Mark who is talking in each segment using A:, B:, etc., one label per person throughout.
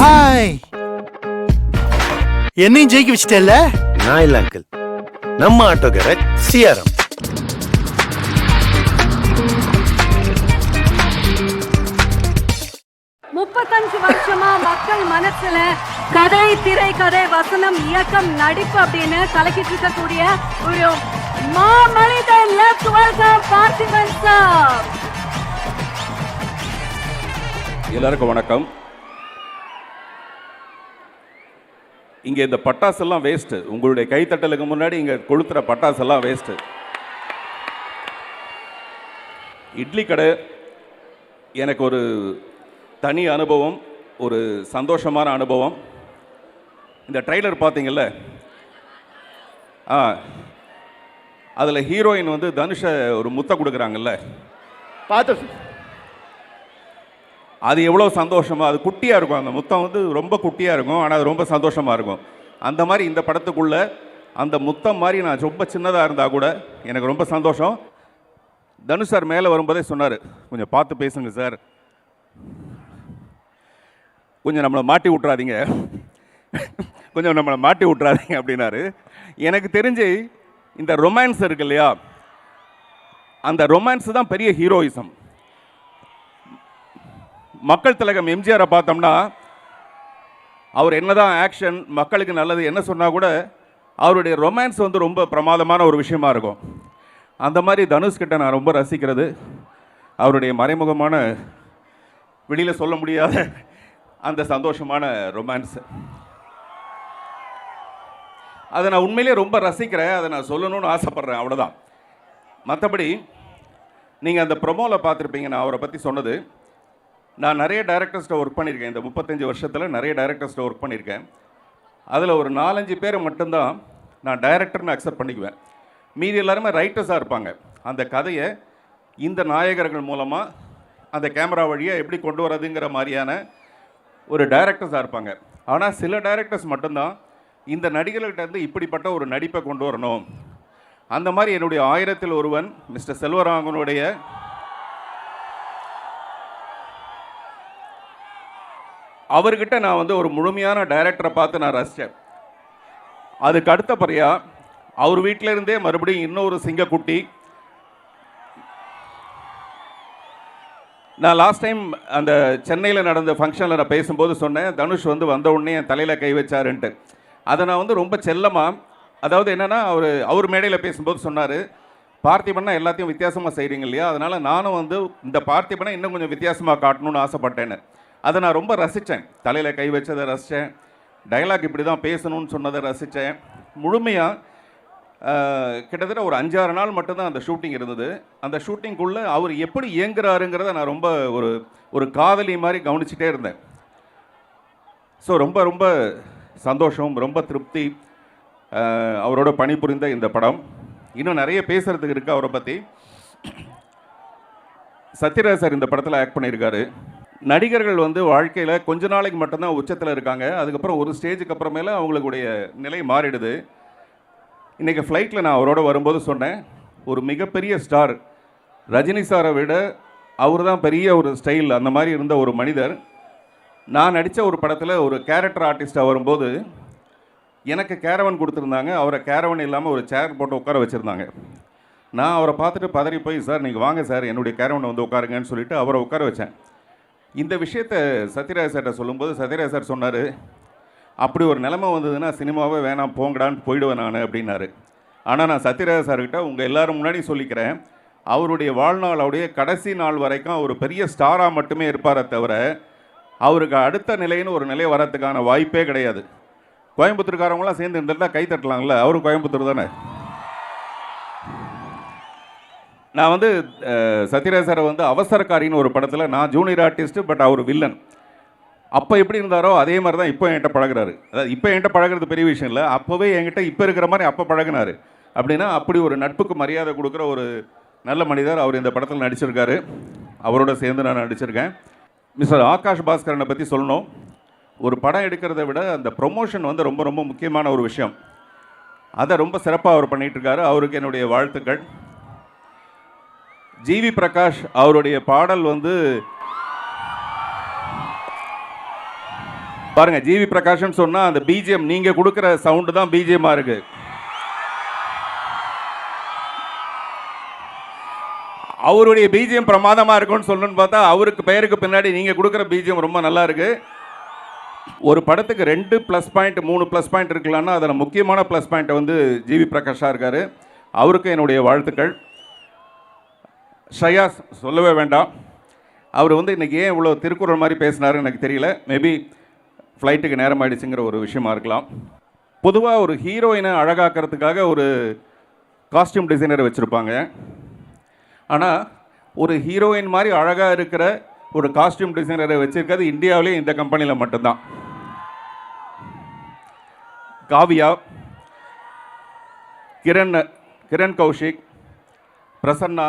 A: Hi, என்னையும் ஜெயிக்க வச்சிட்டேல்ல?
B: நான் இல்ல அங்கிள், நம்ம ஆட்டோக்காரர் சிஆர்எம்.
C: வருஷமா மக்கள் மனசுல கதை, திரைக்கதை, வசனம், இயக்கம், நடிப்பு அப்படின்னு கலக்கிட்டு இருக்கக்கூடிய ஒரு மாமனிதன். Let's welcome Parthiban sir.
D: எல்லாருக்கும் வணக்கம். இங்கே இந்த பட்டாசெல்லாம் வேஸ்ட்டு. உங்களுடைய கைத்தட்டலுக்கு முன்னாடி இங்கே கொளுத்துற பட்டாசெல்லாம் வேஸ்ட்டு. இட்லி கடை எனக்கு ஒரு தனி அனுபவம், ஒரு சந்தோஷமான அனுபவம். இந்த ட்ரெய்லர் பார்த்தீங்கல்ல, அதில் ஹீரோயின் வந்து தனுஷை ஒரு முத்தை கொடுக்குறாங்கல்ல, பார்த்து அது எவ்வளோ சந்தோஷமாக, அது குட்டியாக இருக்கும். அந்த முத்தம் வந்து ரொம்ப குட்டியாக இருக்கும், ஆனால் அது ரொம்ப சந்தோஷமாக இருக்கும். அந்த மாதிரி இந்த படத்துக்குள்ளே அந்த முத்தம் மாதிரி நான் ரொம்ப சின்னதாக இருந்தால் கூட எனக்கு ரொம்ப சந்தோஷம். தனுஷ் சார் மேலே வரும்போதே சொன்னார், கொஞ்சம் பார்த்து பேசுங்க சார், கொஞ்சம் நம்மளை மாட்டி விட்றாதீங்க, கொஞ்சம் நம்மளை மாட்டி விட்றாதீங்க அப்படின்னாரு. எனக்கு தெரிஞ்சு இந்த ரொமான்ஸ் இருக்கு இல்லையா, அந்த ரொமான்ஸ் தான் பெரிய ஹீரோயிசம். மக்கள் திலகம் எம்ஜிஆரை பார்த்தோம்னா, அவர் என்னதான் ஆக்ஷன், மக்களுக்கு நல்லது என்ன சொன்னால் கூட அவருடைய ரொமான்ஸ் வந்து ரொம்ப பிரமாதமான ஒரு விஷயமா இருக்கும். அந்த மாதிரி தனுஷ்கிட்ட நான் ரொம்ப ரசிக்கிறது அவருடைய மறைமுகமான, வெளியில் சொல்ல முடியாத அந்த சந்தோஷமான ரொமான்ஸ். அதை நான் உண்மையிலே ரொம்ப ரசிக்கிறேன், அதை நான் சொல்லணும்னு ஆசைப்பட்றேன், அவ்வளோதான். மற்றபடி நீங்கள் அந்த ப்ரொமோவில் பார்த்துருப்பீங்க நான் அவரை பற்றி சொன்னது. நான் நிறைய டைரக்டர்ஸ்ட்டை ஒர்க் பண்ணியிருக்கேன். இந்த 35 வருஷத்தில் நிறைய டைரக்டர்ஸ்ட்டை ஒர்க் பண்ணியிருக்கேன். அதில் ஒரு 4-5 பேரை மட்டும்தான் நான் டைரக்டர்னு அக்செப்ட் பண்ணிக்குவேன். மீதி எல்லாருமே ரைட்டர்ஸாக இருப்பாங்க. அந்த கதையை இந்த நாயகர்கள் மூலமாக அந்த கேமரா வழியாக எப்படி கொண்டு வரதுங்கிற மாதிரியான ஒரு டைரக்டர்ஸாக இருப்பாங்க. ஆனால் சில டைரக்டர்ஸ் மட்டும்தான் இந்த நடிகர்கள்ட்டேருந்து இப்படிப்பட்ட ஒரு நடிப்பை கொண்டு வரணும். அந்த மாதிரி என்னுடைய 1000ல் ஒருவன் மிஸ்டர் செல்வராகவனுடைய அவர்கிட்ட நான் வந்து ஒரு முழுமையான டைரக்டரை பார்த்து நான் ரசித்தேன். அதுக்கு அடுத்தபடியாக அவர் வீட்டிலேருந்தே மறுபடியும் இன்னொரு சிங்கக்குட்டி. நான் லாஸ்ட் டைம் அந்த சென்னையில் நடந்த ஃபங்க்ஷனில் நான் பேசும்போது சொன்னேன், தனுஷ் வந்து வந்த உடனே என் தலையில் கை வச்சாருன்ட்டு. அதை நான் வந்து ரொம்ப செல்லமாக, அதாவது என்னென்னா அவர் மேடையில் பேசும்போது சொன்னார், பார்த்திபன்னா எல்லாத்தையும் வித்தியாசமாக செய்கிறீங்க இல்லையா, அதனால் நானும் வந்து இந்த பார்த்திபனை இன்னும் கொஞ்சம் வித்தியாசமாக காட்டணும்னு ஆசைப்பட்டேன்னு. அதை நான் ரொம்ப ரசித்தேன். தலையில் கை வச்சதை ரசித்தேன், டைலாக் இப்படி தான் பேசணும்னு சொன்னதை ரசித்தேன். முழுமையாக கிட்டத்தட்ட ஒரு 5-6 நாள் மட்டும்தான் அந்த ஷூட்டிங் இருந்தது. அந்த ஷூட்டிங்குள்ளே அவர் எப்படி இயங்குறாருங்கிறத நான் ரொம்ப ஒரு காதலி மாதிரி கவனிச்சிட்டே இருந்தேன். ஸோ ரொம்ப ரொம்ப சந்தோஷம், ரொம்ப திருப்தி அவரோட பணிபுரிந்த இந்த படம். இன்னும் நிறைய பேசுகிறதுக்கு இருக்குது அவரை பற்றி. சத்யராஜ் சார் இந்த படத்தில் ஆக்ட் பண்ணியிருக்காரு. நடிகர்கள் வந்து வாழ்க்கையில் கொஞ்ச நாளைக்கு மட்டும்தான் உச்சத்தில் இருக்காங்க. அதுக்கப்புறம் ஒரு ஸ்டேஜுக்கு அப்புறமேல அவங்களுடைய நிலை மாறிடுது. இன்றைக்கி ஃப்ளைட்டில் நான் அவரோட வரும்போது சொன்னேன், ஒரு மிகப்பெரிய ஸ்டார் ரஜினி சாரை விட அவர் தான் பெரிய ஒரு ஸ்டைல், அந்த மாதிரி இருந்த ஒரு மனிதர். நான் நடித்த ஒரு படத்தில் ஒரு கேரக்டர் ஆர்டிஸ்ட்டாக வரும்போது எனக்கு கேரவன் கொடுத்துருந்தாங்க. அவரை கேரவன் இல்லாமல் ஒரு சேர் போட்டு உட்கார வச்சுருந்தாங்க. நான் அவரை பார்த்துட்டு பதறி போய், சார் நீங்கள் வாங்க சார், என்னுடைய கேரவனை வந்து உட்காருங்கன்னு சொல்லிவிட்டு அவரை உட்கார வச்சேன். இந்த விஷயத்தை சத்யராஜ் சார்கிட்ட சொல்லும்போது சத்யராஜ் சார் சொன்னார், அப்படி ஒரு நிலைமை வந்ததுன்னா சினிமாவே வேணாம் போங்கடான்னு போயிடுவேன் நான் அப்படின்னாரு. ஆனால் நான் சத்யராஜ் சார்கிட்ட உங்கள் எல்லோரும் முன்னாடி சொல்லிக்கிறேன், அவருடைய வாழ்நாள், அவருடைய கடைசி நாள் வரைக்கும் அவர் பெரிய ஸ்டாராக மட்டுமே இருப்பாரே தவிர அவருக்கு அடுத்த நிலைன்னு ஒரு நிலை வரத்துக்கான வாய்ப்பே கிடையாது. கோயம்புத்தூர்காரவங்களாம் சேர்ந்து இருந்துட்டால் கை தட்டலாம்ல, அவரும் கோயம்புத்தூர் தானே. நான் வந்து சத்யராஜ் சாரை வந்து அவசரக்காரின்னு ஒரு படத்தில் நான் ஜூனியர் ஆர்டிஸ்ட்டு, பட் அவர் வில்லன். அப்போ எப்படி இருந்தாரோ அதே மாதிரி தான் இப்போ என்கிட்ட பழகுறாரு. அதாவது இப்போ என்கிட்ட பழகிறது பெரிய விஷயம் இல்லை, அப்போவே என்கிட்ட இப்போ இருக்கிற மாதிரி அப்போ பழகினார். அப்படின்னா அப்படி ஒரு நட்புக்கு மரியாதை கொடுக்குற ஒரு நல்ல மனிதர் அவர் இந்த படத்தில் நடிச்சிருக்காரு. அவரோட சேர்ந்து நான் நடிச்சிருக்கேன். மிஸ்டர் ஆகாஷ் பாஸ்கரனை பற்றி சொல்லணும். ஒரு படம் எடுக்கிறத விட அந்த ப்ரொமோஷன் வந்து ரொம்ப ரொம்ப முக்கியமான ஒரு விஷயம். அதை ரொம்ப சிறப்பாக அவர் பண்ணிகிட்ருக்காரு. அவருக்கு என்னுடைய வாழ்த்துக்கள். ஜிவி பிரகாஷ் அவருடைய பாடல் வந்து பாருங்க, ஜிவி பிரகாஷன் சொன்னா அந்த பிஜிஎம் நீங்க கொடுக்குற சவுண்டு தான் பிஜிஎம்மா இருக்கு. அவருடைய பிஜிஎம் பிரமாதமா இருக்கும்னு சொல்லணும்னு பார்த்தா அவருக்கு பெயருக்கு பின்னாடி நீங்க கொடுக்குற பிஜிஎம் ரொம்ப நல்லா இருக்கு. ஒரு படத்துக்கு 2 ப்ளஸ் பாயிண்ட் 3 ப்ளஸ் பாயிண்ட் இருக்கலாம்னா அதில் முக்கியமான ப்ளஸ் பாயிண்ட் வந்து ஜிவி பிரகாஷா இருக்காரு. அவருக்கு என்னுடைய வாழ்த்துக்கள். ஷயா சொல்லவே வேண்டாம். அவர் வந்து இன்னைக்கு ஏன் இவ்வளோ திருக்குறள் மாதிரி பேசினாருன்னு எனக்கு தெரியல. மேபி ஃப்ளைட்டுக்கு நேரம் ஆயிடுச்சுங்கிற ஒரு விஷயமா இருக்கலாம். பொதுவாக ஒரு ஹீரோயினை அழகாக்கிறதுக்காக ஒரு காஸ்டியூம் டிசைனர் வச்சுருப்பாங்க. ஆனால் ஒரு ஹீரோயின் மாதிரி அழகாக இருக்கிற ஒரு காஸ்டியூம் டிசைனரை வச்சுருக்கிறது இந்தியாவிலே இந்த கம்பெனியில் மட்டும்தான். காவியா, கிரண் கௌஷிக், பிரசன்னா,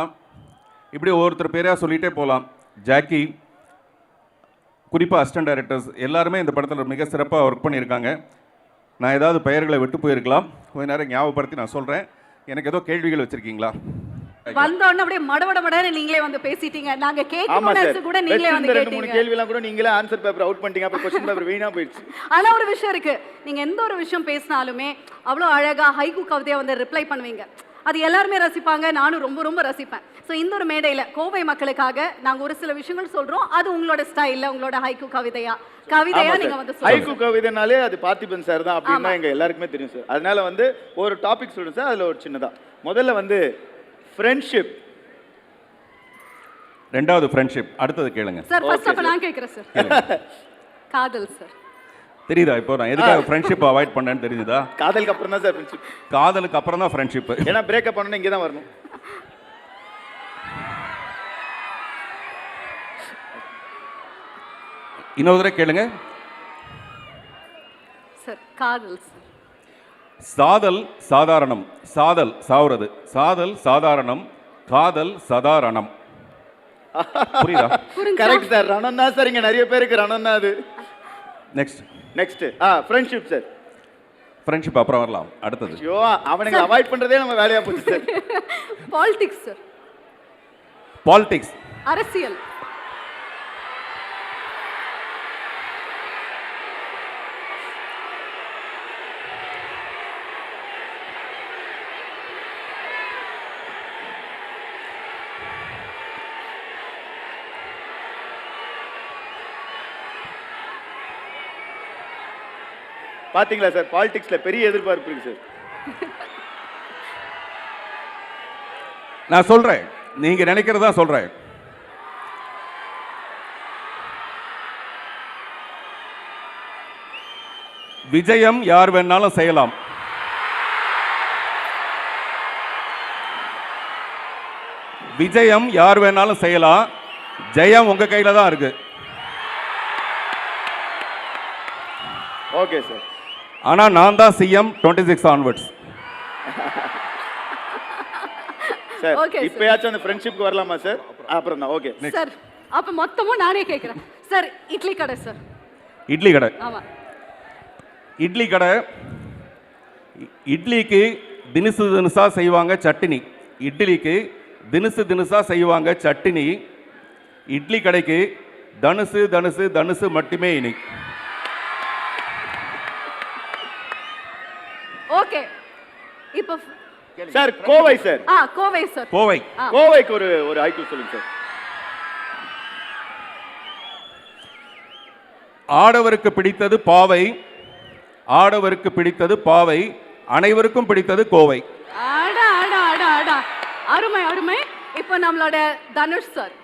D: இப்படி ஒவ்வொருத்தர் பேராக சொல்லிகிட்டே போகலாம். ஜாக்கி, குறிப்பாக அசிஸ்டன்ட் டைரக்டர்ஸ் எல்லாருமே இந்த படத்தில் மிக சிறப்பாக ஒர்க் பண்ணியிருக்காங்க. நான் ஏதாவது பெயர்களை விட்டு போயிருக்கலாம், கொஞ்ச நேரம் ஞாபகப்படுத்தி நான் சொல்கிறேன். எனக்கு ஏதோ கேள்விகள் வச்சுருக்கீங்களா?
C: வந்தோடனே அப்படியே மடமடன்னு நீங்களே வந்து பேசிட்டீங்க. நாங்க கேட்கணும்னு கூட நீங்களே வந்து கேட்டீங்க.
E: 2-3 கேள்விலாம் கூட நீங்களே ஆன்சர் பேப்பர் அவுட் பண்ணிட்டீங்க. அப்ப क्वेश्चन பேப்பர் வீணா போயிடுச்சு.
C: ஆனா ஒரு விஷயம் இருக்கு, நீங்க எந்த ஒரு விஷயம் பேசினாலுமே அவ்வளவு அழகா ஹைக்கூ கவிதையா வந்து ரிப்ளை பண்ணுவீங்க. அது எல்லாருமே ரசிப்பாங்க, நானும் ரொம்ப ரொம்ப ரசிப்பேன். ஸோ இந்த ஒரு மேடையில் கோவை மக்களுக்காக நாங்கள் ஒரு சில விஷயங்கள் சொல்கிறோம். அது உங்களோட ஸ்டைலில் உங்களோட ஹைக்கூ கவிதையா நீங்கள் வந்து
E: ஹைக்கூ கவிதைனாலே அது பார்த்திபன் சார் தான் அப்படின்னா எங்கள் எல்லாருக்குமே தெரியும் சார். அதனால வந்து ஒரு டாபிக் சொல்லுங்க சார். அதில் ஒரு சின்னதாக முதல்ல வந்து ஃப்ரெண்ட்ஷிப்,
D: ரெண்டாவது ஃப்ரெண்ட்ஷிப், அடுத்தது கேளுங்க
C: சார். ஃபர்ஸ்ட் அப்ப நான் கேக்குறேன் சார். காதல் சார்
D: தெரியுதா? இப்போ நான் எதுக்காக ஃப்ரெண்ட்ஷிப் அவாய்ட் பண்ணேன்னு தெரியுதா?
E: காதலுக்கு அப்புறம் தான் சார் ஃப்ரெண்ட்ஷிப்.
D: காதலுக்கு அப்புறம் தான் ஃப்ரெண்ட்ஷிப்.
E: ஏன்னா பிரேக்கப் பண்ணனும் இங்கே தான் வரணும்.
D: இன்னொரு தடவை கேளுங்க
C: சார். காதல் சார்.
D: சாதல் சாதாரணம், சாதல் சாவுறது, சாதல் சாதாரணம், காதல் சதாரணம். புரியுதா?
E: Correct sir. ரணம் தான் சார். இங்க நிறைய பேருக்கு ரணம் தான் அது. Next friendship sir.
D: ஃப்ரெண்ட்ஷிப் அப்புறம் வரலாம். அடுத்தது
E: ஐயோ அவனுங்க அவாய்ட் பண்றதே நம்ம வேலையா போச்சு சார்.
C: Politics sir.
D: பாலிடிக்ஸ்,
C: அரசியல்.
E: பாத்தீங்களா சார், பாலிடிக்ஸ்ல பெரிய எதிர்பார்ப்பு இருக்கு சார்.
D: நான் சொல்றேன், நீங்க நினைக்கிறதா சொல்றேன். விஜயம் யார் வேணாலும் செய்யலாம். விஜயம் யார் வேணாலும் செய்யலாம். ஜெயம் உங்க கையில தான் இருக்கு.
E: Okay sir.
D: ஆனா நான் தான் சிஎம் 26 ஆன்வர்ட்ஸ்.
E: சார் இப்பயாச்சும் அந்த ஃப்ரெண்ட்ஷிப்க்கு வரலாமா சார்? அப்புறம் தான். Okay
C: sir. அப்ப மொத்தமும் நானே கேக்குறேன் சார். இட்லி கடை சார்.
D: இட்லி கடை.
C: ஆமா.
D: இட்லி கடை. இட்லிக்கு தினுசு தினுசா செய்வாங்க சட்னி. இட்லிக்கு தினுசு தினுசா செய்வாங்க சட்னி. இட்லி கடைக்கு தனுசு தனுசு தனுசு மட்டுமே இனி.
C: ஓகே. இப்போ
E: sir Kovai sir.
C: Kovai sir.
D: Kovai.
E: கோவைக்கு ஒரு ஹைக்கூ சொல்லுங்க சார்.
D: ஆடவருக்கு பிடித்தது பாவை, ஆடவருக்கு பிடித்தது பாவை, அனைவருக்கும் பிடித்தது கோவை.
C: ஆடா ஆடா ஆடா ஆடா, அருமை அருமை. இப்போ நம்மளோட தனுஷ் சார்.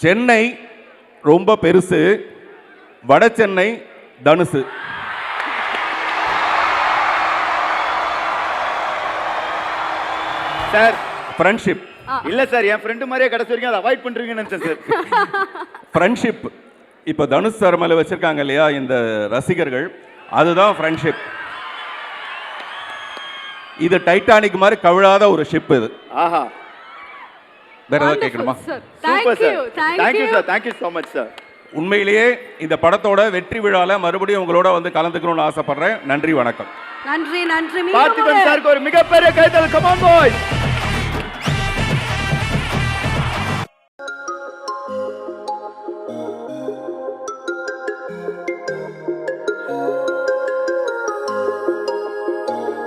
D: சென்னை ரொம்ப பெருசு, வட சென்னை தனுசு.
E: சார்
D: ஃப்ரெண்ட்ஷிப்
E: இல்ல சார், என் ஃப்ரெண்ட் மாதிரியே கடைசி வரைக்கும் அதை அவாய்ட் பண்றீங்கன்னு நினைச்சேன் சார்.
D: ஃப்ரெண்ட்ஷிப் இப்போ தனுஷ் சார் மேலே வச்சிருக்காங்க இல்லையா இந்த ரசிகர்கள், அதுதான் ஃப்ரெண்ட்ஷிப். இது டைட்டானிக் மாதிரி கவிழாத ஒரு ஷிப் இது.
E: ஆஹா.
D: வேற ஏதாவது கேட்கணுமா?
E: Super sir. Thank you sir. Thank you so much sir.
D: உண்மையிலேயே இந்த படத்தோட வெற்றி விழால மறுபடியும் உங்களோட வந்து கலந்துக்கணும்னு ஆசைப்படுறேன். நன்றி, வணக்கம்.
C: நன்றி நன்றி.
E: பார்த்திபன் சாருக்கு ஒரு மிகப்பெரிய கைதல். Come on boys.
C: ஆ